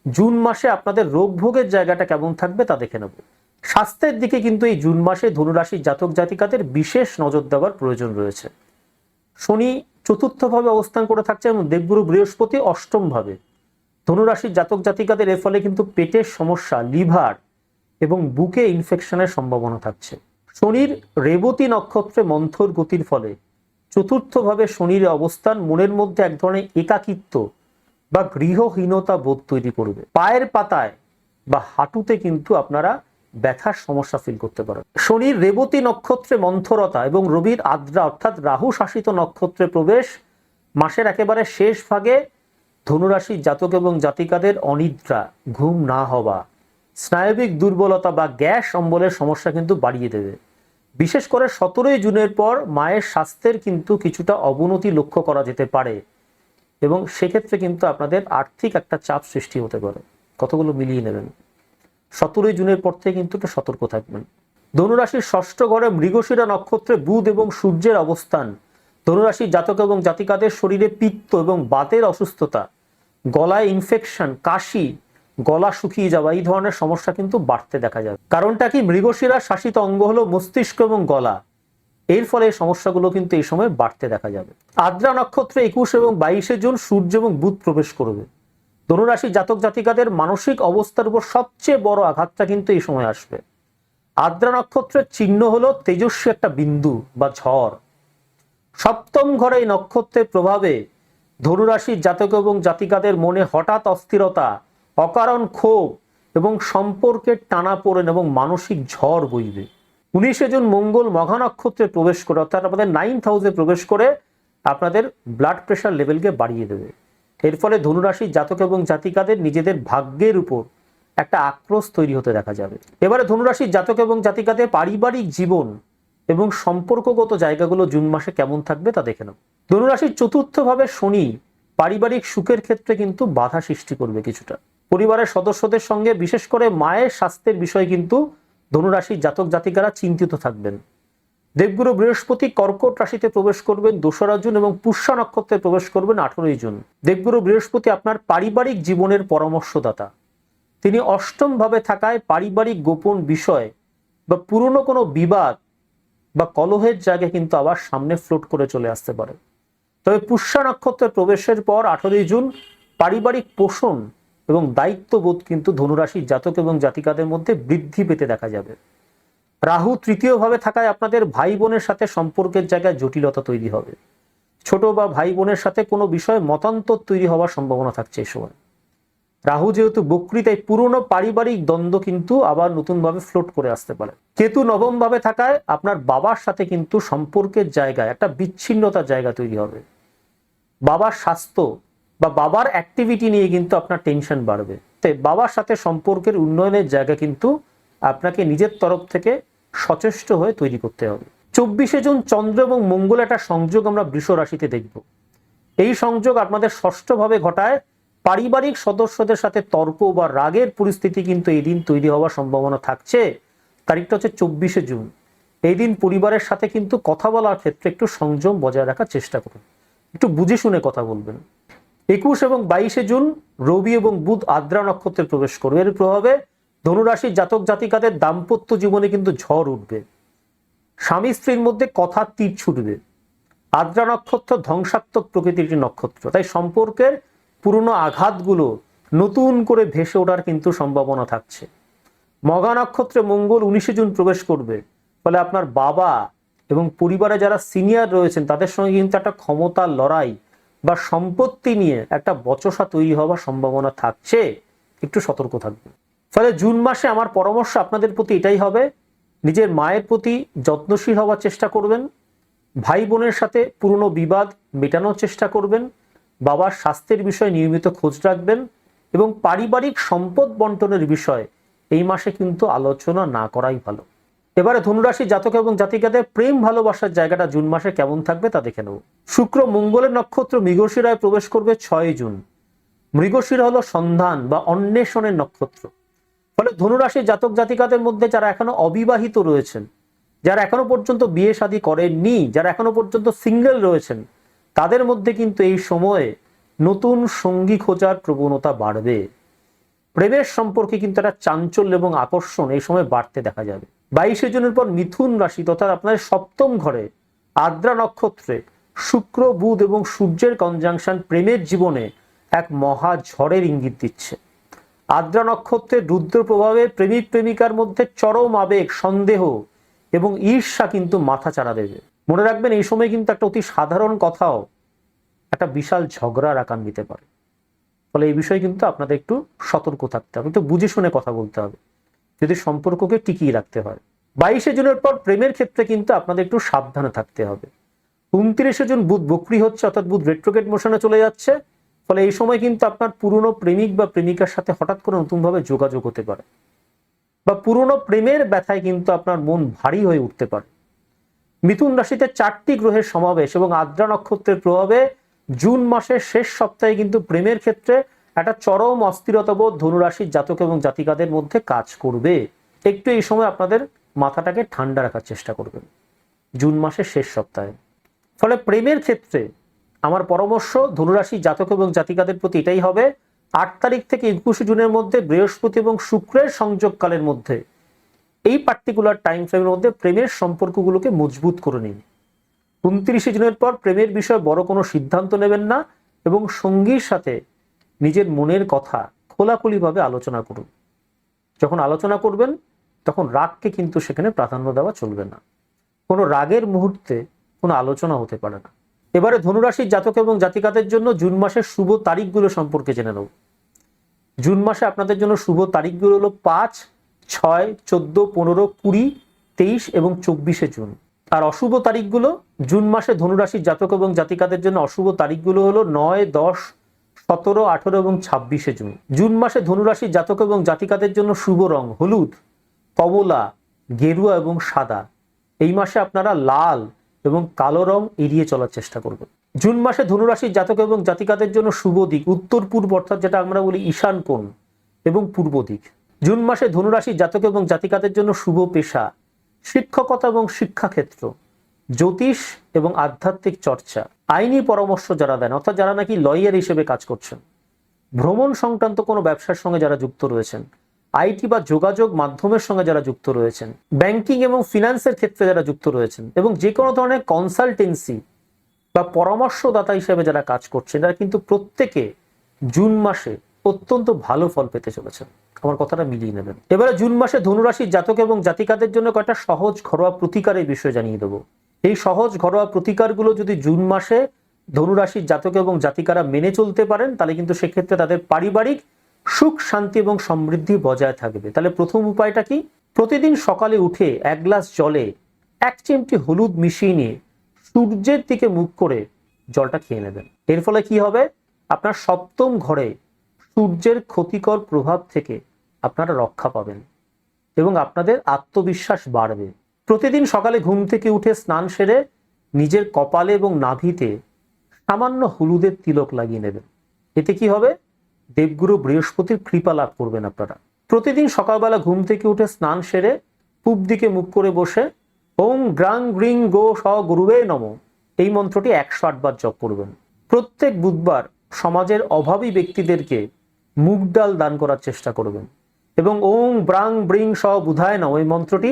জুন মাসে আপনাদের রোগ ভোগের জায়গাটা কেমন থাকবে তা দেখে নেব। স্বাস্থ্যের দিকে কিন্তু এই জুন মাসে ধনুরাশির জাতক জাতিকাদের বিশেষ নজর দেওয়ার প্রয়োজন রয়েছে। শনি চতুর্থভাবে অবস্থান করে থাকছে এবং দেবগুরু বৃহস্পতি অষ্টম ভাবে। ধনুরাশির জাতক জাতিকাদের এর ফলে কিন্তু পেটের সমস্যা, লিভার এবং বুকে ইনফেকশনের সম্ভাবনা থাকছে। শনির রেবতী নক্ষত্রে মন্থর গতির ফলে চতুর্থভাবে শনির অবস্থান মনের মধ্যে এক ধরনের একাকিত্ব বা গৃহহীনতা বোধ তৈরি করবে। পায়ের পাতায় বা হাঁটুতে কিন্তু আপনারা ব্যথার সমস্যা ফিল করতে পারেন। শনির রেবতী নক্ষত্রে মন্থরতা এবং রবির আদ্রা অর্থাৎ রাহু শাসিত নক্ষত্রে প্রবেশ মাসের একেবারে শেষ ভাগে ধনুরাশির জাতক এবং জাতিকাদের অনিদ্রা, ঘুম না হওয়া, স্নায়বিক দুর্বলতা বা গ্যাস অম্বলের সমস্যা কিন্তু বাড়িয়ে দেবে। বিশেষ করে 17ই জুনের পর মায়ের স্বাস্থ্যের কিন্তু কিছুটা অবনতি লক্ষ্য করা যেতে পারে এবং সেক্ষেত্রে কিন্তু আপনাদের আর্থিক একটা চাপ সৃষ্টি হতে পারে। কতগুলো মিলিয়ে নেবেন। 17ই জুনের পর থেকে কিন্তু একটু সতর্ক থাকবেন। ধনুরাশির ষষ্ঠ ঘরে মৃগশিরা নক্ষত্রে বুধ এবং সূর্যের অবস্থান ধনুরাশির জাতক এবং জাতিকাদের শরীরে পিত্ত এবং বাতের অসুস্থতা, গলায় ইনফেকশন, কাশি, গলা শুকিয়ে যাওয়া, এই ধরনের সমস্যা কিন্তু বাড়তে দেখা যাবে। কারণটা কি? মৃগশিরা শাসিত অঙ্গ হলো মস্তিষ্ক এবং গলা। এর ফলে এই সমস্যাগুলো কিন্তু এই সময় বাড়তে দেখা যাবে। আদ্রা নক্ষত্রে 21 এবং 22 জুন সূর্য এবং বুধ প্রবেশ করবে। ধনুরাশির জাতক জাতিকাদের মানসিক অবস্থার উপর সবচেয়ে বড় আঘাতটা কিন্তু এই সময় আসবে। আদ্রা নক্ষত্রের চিহ্ন হলো তেজস্বী একটা বিন্দু বা ঝড়। সপ্তম ঘরে এই নক্ষত্রের প্রভাবে ধনুরাশির জাতক এবং জাতিকাদের মনে হঠাৎ অস্থিরতা, অকারণ ক্ষোভ এবং সম্পর্কের টানাপোড়েন এবং মানসিক ঝড় বইবে। 19 জুন মঙ্গল মঘা নক্ষত্রে প্রবেশ করে অর্থাৎ আপনাদের 9th হাউসে প্রবেশ করে আপনাদের ব্লাড প্রেশার লেভেলকে বাড়িয়ে দেবে। এর ফলে ধনুরাশির জাতক এবং জাতিকাদের নিজেদের ভাগ্যের উপর একটা আক্রোশ তৈরি হতে দেখা যাবে। এবারে ধনুরাশির জাতক এবং জাতিকাদের পারিবারিক জীবন এবং সম্পর্কগত জায়গাগুলো জুন মাসে কেমন থাকবে তা দেখে নাও। ধনুরাশির চতুর্থভাবে শনি পারিবারিক সুখের ক্ষেত্রে কিন্তু বাধা সৃষ্টি করবে কিছুটা। পরিবারের সদস্যদের সঙ্গে বিশেষ করে মায়ের স্বাস্থ্যের বিষয়ে কিন্তু ধনুরাশির জাতক জাতিকারা চিন্তিত থাকবেন। দেবগুরু বৃহস্পতি কর্কট রাশিতে প্রবেশ করবেন 2রা জুন এবং পুষ্যা নক্ষত্রে প্রবেশ করবেন 18ই জুন। দেবগুরু বৃহস্পতি আপনার পারিবারিক জীবনের পরামর্শদাতা। তিনি অষ্টম ভাবে থাকায় পারিবারিক গোপন বিষয় বা পুরনো কোনো বিবাদ বা কলহের জায়গায় কিন্তু আবার সামনে ফ্লোট করে চলে আসতে পারে। তবে পুষ্যা নক্ষত্রে প্রবেশের পর 18ই জুন পারিবারিক পোষণ এবং দায়িত্ববোধ কিন্তু ধনুরাশির জাতক এবং জাতিকাদের মধ্যে বৃদ্ধি পেতে দেখা যাবে। রাহু তৃতীয় ভাবে থাকায় আপনাদের ভাই বোনের সাথে সম্পর্কের জায়গায় জটিলতা তৈরি হবে। ছোট বা ভাই বোনের সাথে কোনো বিষয়ে মতান্তর তৈরি হওয়ার সম্ভাবনা থাকছে এই সময়। রাহু যেহেতু বক্রী, তাই পুরনো পারিবারিক দ্বন্দ্ব কিন্তু আবার নতুনভাবে ফ্লোট করে আসতে পারে। কেতু নবম ভাবে থাকায় আপনার বাবার সাথে কিন্তু সম্পর্কের জায়গায় একটা বিচ্ছিন্নতার জায়গা তৈরি হবে। বাবার স্বাস্থ্য বা বাবার অ্যাক্টিভিটি নিয়ে কিন্তু আপনার টেনশন বাড়বে। তাই বাবার সাথে সম্পর্কের উন্নয়নের জায়গা কিন্তু আপনাকে নিজের তরফ থেকে সচেষ্ট হয়ে তৈরি করতে হবে। 24শে জুন চন্দ্র এবং মঙ্গল একটা সংযোগ আমরা বৃষ রাশিতে দেখব। এই সংযোগ আপনাদের ষষ্ঠ ভাবে ঘটায় পারিবারিক সদস্যদের সাথে তর্ক বা রাগের পরিস্থিতি কিন্তু এই দিন তৈরি হওয়ার সম্ভাবনা থাকছে। তারিখটা হচ্ছে 24শে জুন। এই দিন পরিবারের সাথে কিন্তু কথা বলার ক্ষেত্রে একটু সংযম বজায় রাখার চেষ্টা করুন, একটু বুঝে শুনে কথা বলবেন। 21 এবং 22শে জুন রবি এবং বুধ আদ্রা নক্ষত্রে প্রবেশ করবে। এর প্রভাবে ধনুরাশির জাতক জাতিকাদের দাম্পত্য জীবনে কিন্তু ঝড় উঠবে। স্বামী স্ত্রীর মধ্যে কথার তীর ছুটবে। আদ্রা নক্ষত্র ধ্বংসাত্মক প্রকৃতির একটি নক্ষত্র, তাই সম্পর্কের পুরনো আঘাতগুলো নতুন করে ভেসে ওঠার কিন্তু সম্ভাবনা থাকছে। মঘা নক্ষত্রে মঙ্গল 19শে জুন প্রবেশ করবে, ফলে আপনার বাবা এবং পরিবারে যারা সিনিয়র রয়েছেন তাদের সঙ্গে কিন্তু একটা ক্ষমতার লড়াই বা সম্পত্তি নিয়ে একটা বচসা তৈরি হওয়ার সম্ভাবনা থাকছে। একটু সতর্ক থাকবেন। ফলে জুন মাসে আমার পরামর্শ আপনাদের প্রতি এটাই হবে, নিজের মায়ের প্রতি যত্নশীল হওয়ার চেষ্টা করবেন, ভাই বোনের সাথে পুরনো বিবাদ মেটানোর চেষ্টা করবেন, বাবার স্বাস্থ্যের বিষয়ে নিয়মিত খোঁজ রাখবেন এবং পারিবারিক সম্পদ বন্টনের বিষয় এই মাসে কিন্তু আলোচনা না করাই ভালো। এবারে ধনুরাশি জাতক এবং জাতিকাদের প্রেম ভালোবাসার জায়গাটা জুন মাসে কেমন থাকবে তা দেখে নেব। শুক্র মঙ্গলের নক্ষত্র মৃগশিরায় প্রবেশ করবে 6 জুন। মৃগশিরা হলো সন্ধান বা অন্বেষণের নক্ষত্র। ফলে ধনুরাশি জাতক জাতিকাদের মধ্যে যারা এখনো অবিবাহিত রয়েছেন, যারা এখনো পর্যন্ত বিয়ে শাদী করেননি, যারা এখনো পর্যন্ত সিঙ্গেল রয়েছেন, তাদের মধ্যে কিন্তু এই সময়ে নতুন সঙ্গী খোঁজার প্রবণতা বাড়বে। প্রেমের সম্পর্কে কিন্তু একটা চাঞ্চল্য এবং আকর্ষণ এই সময় বাড়তে দেখা যাবে। 22শে জুনের পর মিথুন রাশি তথা আপনাদের সপ্তম ঘরে আদ্রা নক্ষত্রে শুক্র বুধ এবং সূর্যের কনজাংশন প্রেমের জীবনে এক মহা ঝড়ের ইঙ্গিত দিচ্ছে। আদ্রা নক্ষত্রের রুদ্র প্রভাবে প্রেমিক প্রেমিকার মধ্যে চরম আবেগ, সন্দেহ এবং ঈর্ষা কিন্তু মাথা চাড়া দেবে। মনে রাখবেন এই সময় কিন্তু একটা অতি সাধারণ কথাও একটা বিশাল ঝগড়ার আকার নিতে পারে। ফলে এই বিষয়ে কিন্তু আপনাদের একটু সতর্ক থাকতে হবে, একটু বুঝে শুনে কথা বলতে হবে যদি সম্পর্ককে টিকিয়ে রাখতে হয়। 22শে জুনের পর প্রেমের ক্ষেত্রে কিন্তু আপনাদের একটু সাবধানে থাকতে হবে। 29শে জুন বুধ বক্রী হচ্ছে, অর্থাৎ বুধ রেট্রোগেট মোশনে চলে যাচ্ছে। ফলে এই সময় কিন্তু আপনার পুরনো প্রেমিক বা প্রেমিকার সাথে হঠাৎ করে নতুনভাবে যোগাযোগ হতে পারে বা পুরনো প্রেমের ব্যথায় কিন্তু আপনার মন ভারী হয়ে উঠতে পারে। মিথুন রাশিতে 4টি গ্রহের সমাবেশ এবং আদ্রা নক্ষত্রের প্রভাবে জুন মাসের শেষ সপ্তাহে কিন্তু প্রেমের ক্ষেত্রে একটা চরম অস্থিরতাবোধ ধনুরাশির জাতক এবং জাতিকাদের মধ্যে কাজ করবে। একটু এই সময় আপনাদের মাথাটাকে ঠান্ডা রাখার চেষ্টা করবেন জুন মাসের শেষ সপ্তাহে। ফলে প্রেমের ক্ষেত্রে আমার পরামর্শ ধনুরাশি জাতক এবং জাতিকাদের প্রতি এটাই হবে, 8 তারিখ থেকে 21শে জুনের মধ্যে বৃহস্পতি এবং শুক্রের সংযোগকালের মধ্যে এই পার্টিকুলার টাইম ফ্রেমের মধ্যে প্রেমের সম্পর্কগুলোকে মজবুত করে নিন। 29শে জুনের পর প্রেমের বিষয়ে বড় কোনো সিদ্ধান্ত নেবেন না এবং সঙ্গীর সাথে নিজের মনের কথা খোলাখুলিভাবে আলোচনা করুন। যখন আলোচনা করবেন তখন রাগকে কিন্তু সেখানে প্রাধান্য দেওয়া চলবে না। কোনো রাগের মুহূর্তে কোনো আলোচনা হতে পারে না। এবারে ধনুরাশির জাতক এবং জাতিকাদের জন্য জুন মাসের শুভ তারিখগুলো সম্পর্কে জেনে নেব। জুন মাসে আপনাদের জন্য শুভ তারিখগুলো হলো 5, 6, 14, 15, 20, 23 এবং 24শে জুন। আর অশুভ তারিখগুলো জুন মাসে ধনুরাশির জাতক এবং জাতিকাদের জন্য অশুভ তারিখগুলো হলো 9, 10, 17, 18 এবং 26শে জুন। জুন মাসে ধনুরাশির জাতক এবং জাতিকাদের জন্য শুভ রং হলুদ, কমলা, গেরুয়া এবং সাদা। এই মাসে আপনারা লাল এবং কালো রং এড়িয়ে চলার চেষ্টা করবেন। জুন মাসে ধনুরাশির জাতক এবং জাতিকাদের জন্য শুভ দিক উত্তর পূর্ব, অর্থাৎ যেটা আমরা বলি ঈশান কোণ এবং পূর্ব দিক। জুন মাসে ধনুরাশির জাতক এবং জাতিকাদের জন্য শুভ পেশা শিক্ষকতা এবং শিক্ষাক্ষেত্র, জ্যোতিষ এবং আধ্যাত্মিক চর্চা, আইনি পরামর্শ যারা দেন, অর্থাৎ যারা নাকি লয়ার হিসেবে কাজ করছেন, ভ্রমণ সংক্রান্ত কোনো ব্যবসার সঙ্গে যারা যুক্ত রয়েছেন, আইটি বা যোগাযোগ মাধ্যমের সঙ্গে যারা যুক্ত রয়েছেন, ব্যাংকিং এবং ফিনান্সের ক্ষেত্রে যারা যুক্ত রয়েছেন, এবং যে কোনো ধরনের কনসালটেন্সি বা পরামর্শদাতা হিসেবে যারা কাজ করছেন, তারা কিন্তু প্রত্যেকে জুন মাসে অত্যন্ত ভালো ফল পেতে চলেছেন। আমার কথাটা মিলিয়ে নেবেন। এবারে জুন মাসে ধনুরাশির জাতক এবং জাতিকাদের জন্য কয়েকটা সহজ ঘরোয়া প্রতিকারের বিষয় জানিয়ে দেবো। এই সহজ ঘরোয়া প্রতিকারগুলো যদি জুন মাসে ধনুরাশির জাতক এবং জাতিকারা মেনে চলতে পারেন, তাহলে কিন্তু সেক্ষেত্রে তাদের পারিবারিক সুখ শান্তি এবং সমৃদ্ধি বজায় থাকবে। তাহলে প্রথম উপায়টা কি? প্রতিদিন সকালে উঠে 1 গ্লাস জলে 1 চিমটি হলুদ মিশিয়ে নিয়ে সূর্যের দিকে মুখ করে জলটা খেয়ে নেবেন। এর ফলে কি হবে? আপনার সপ্তম ঘরে সূর্যের ক্ষতিকর প্রভাব থেকে আপনারা রক্ষা পাবেন এবং আপনাদের আত্মবিশ্বাস বাড়বে। প্রতিদিন সকালে ঘুম থেকে উঠে স্নান সেরে নিজের কপালে এবং নাভিতে সামান্য হলুদের তিলক লাগিয়ে নেবেন। এতে কি হবে? দেবগুরু বৃহস্পতির কৃপা লাভ করবেন আপনারা। প্রতিদিন সকালবেলা ঘুম থেকে উঠে স্নান সেরে পূব দিকে মুখ করে বসে ওং গ্রাং গ্রিং গো স গুরুবে নমঃ এই মন্ত্রটি 108 বার জপ করবেন। প্রত্যেক বুধবার সমাজের অভাবী ব্যক্তিদেরকে মুগ ডাল দান করার চেষ্টা করবেন এবং ওং ব্রাং ব্রিং স বুধায় নমঃ এই মন্ত্রটি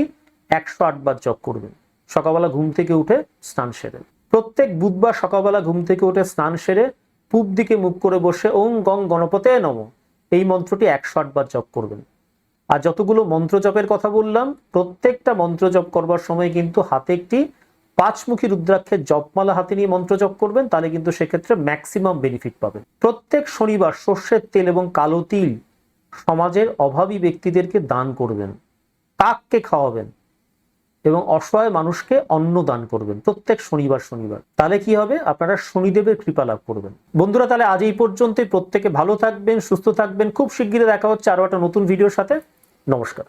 108 বার জপ করবেন সকালবেলা ঘুম থেকে উঠে স্নান সেরে। প্রত্যেক বুধবার সকালবেলা ঘুম থেকে উঠে স্নান সেরে পূব দিকে মুখ করে বসে ওং গং গণপতে নমঃ এই মন্ত্রটি 108 বার জপ করবেন। আর যতগুলো মন্ত্র জপের কথা বললাম, প্রত্যেকটা মন্ত্র জপ করবার সময় কিন্তু হাতে একটি 5মুখী রুদ্রাক্ষের জপমালা হাতে নিয়ে মন্ত্র জপ করবেন, তাহলে কিন্তু সেক্ষেত্রে ম্যাক্সিমাম বেনিফিট পাবেন। প্রত্যেক শনিবার সর্ষের তেল এবং কালো তিল সমাজের অভাবী ব্যক্তিদেরকে দান করবেন, কাককে খাওয়াবেন এবং অসহায় মানুষকে অন্ন দান করবেন প্রত্যেক শনিবার। তাহলে কি হবে? আপনারা শনিদেবের কৃপা লাভ করবেন। বন্ধুরা, তাহলে আজ এই পর্যন্তই। প্রত্যেকে ভালো থাকবেন, সুস্থ থাকবেন। খুব শিগগিরই দেখা হচ্ছে আরো একটা নতুন ভিডিওর সাথে। নমস্কার।